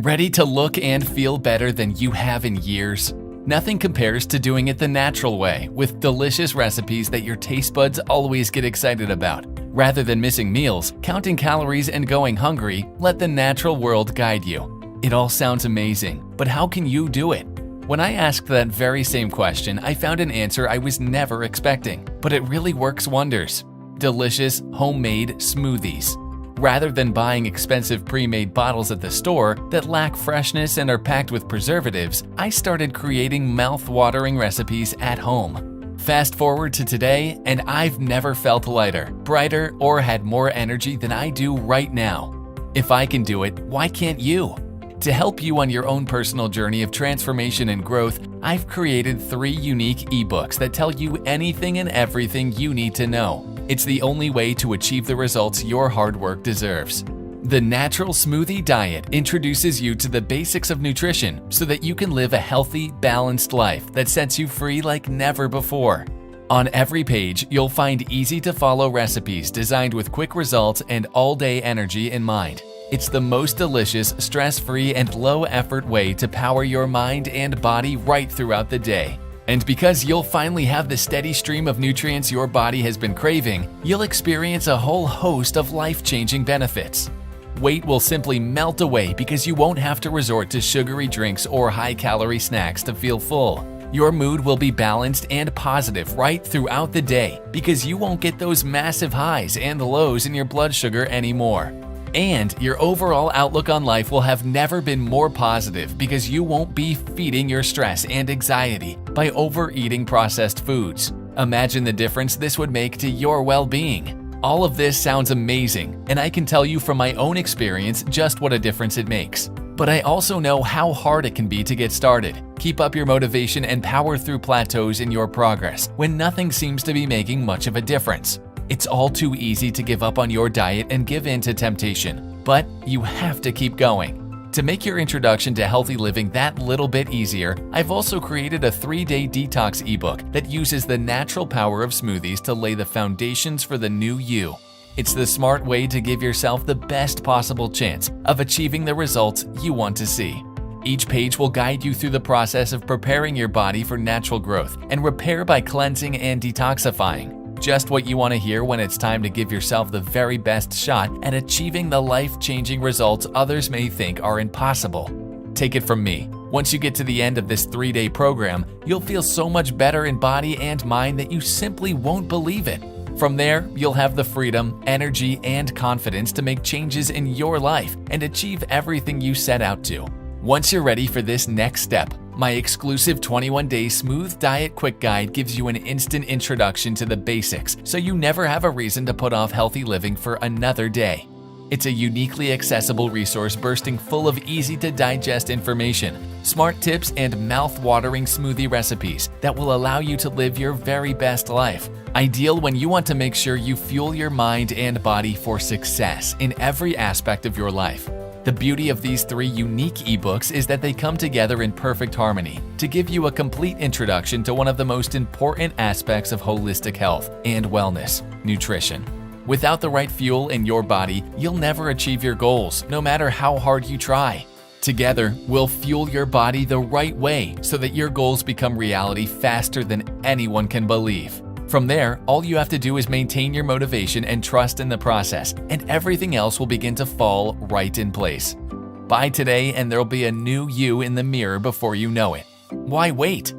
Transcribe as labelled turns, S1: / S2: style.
S1: Ready to look and feel better than you have in years? Nothing compares to doing it the natural way, with delicious recipes that your taste buds always get excited about. Rather than missing meals, counting calories, and going hungry, let the natural world guide you. It all sounds amazing, but how can you do it? When I asked that very same question, I found an answer I was never expecting, but it really works wonders. Delicious, homemade smoothies. Rather than buying expensive pre-made bottles at the store that lack freshness and are packed with preservatives, I started creating mouth-watering recipes at home. Fast forward to today, and I've never felt lighter, brighter, or had more energy than I do right now. If I can do it, why can't you? To help you on your own personal journey of transformation and growth, I've created 3 unique ebooks that tell you anything and everything you need to know. It's the only way to achieve the results your hard work deserves. The Natural Smoothie Diet introduces you to the basics of nutrition so that you can live a healthy, balanced life that sets you free like never before. On every page, you'll find easy-to-follow recipes designed with quick results and all-day energy in mind. It's the most delicious, stress-free, and low-effort way to power your mind and body right throughout the day. And because you'll finally have the steady stream of nutrients your body has been craving, you'll experience a whole host of life-changing benefits. Weight will simply melt away because you won't have to resort to sugary drinks or high-calorie snacks to feel full. Your mood will be balanced and positive right throughout the day because you won't get those massive highs and lows in your blood sugar anymore. And your overall outlook on life will have never been more positive because you won't be feeding your stress and anxiety by overeating processed foods. Imagine the difference this would make to your well-being. All of this sounds amazing, and I can tell you from my own experience just what a difference it makes. But I also know how hard it can be to get started. Keep up your motivation and power through plateaus in your progress when nothing seems to be making much of a difference. It's all too easy to give up on your diet and give in to temptation, but you have to keep going. To make your introduction to healthy living that little bit easier, I've also created a 3-day detox ebook that uses the natural power of smoothies to lay the foundations for the new you. It's the smart way to give yourself the best possible chance of achieving the results you want to see. Each page will guide you through the process of preparing your body for natural growth and repair by cleansing and detoxifying. Just what you want to hear when it's time to give yourself the very best shot at achieving the life-changing results others may think are impossible. Take it from me. Once you get to the end of this 3-day program, you'll feel so much better in body and mind that you simply won't believe it. From there, you'll have the freedom, energy, and confidence to make changes in your life and achieve everything you set out to. Once you're ready for this next step, my exclusive 21-day Smooth Diet Quick Guide gives you an instant introduction to the basics so you never have a reason to put off healthy living for another day. It's a uniquely accessible resource bursting full of easy-to-digest information, smart tips, and mouth-watering smoothie recipes that will allow you to live your very best life. Ideal when you want to make sure you fuel your mind and body for success in every aspect of your life. The beauty of these 3 unique ebooks is that they come together in perfect harmony to give you a complete introduction to one of the most important aspects of holistic health and wellness: nutrition. Without the right fuel in your body, you'll never achieve your goals, no matter how hard you try. Together, we'll fuel your body the right way so that your goals become reality faster than anyone can believe. From there, all you have to do is maintain your motivation and trust in the process, and everything else will begin to fall right in place. Buy today and there'll be a new you in the mirror before you know it. Why wait?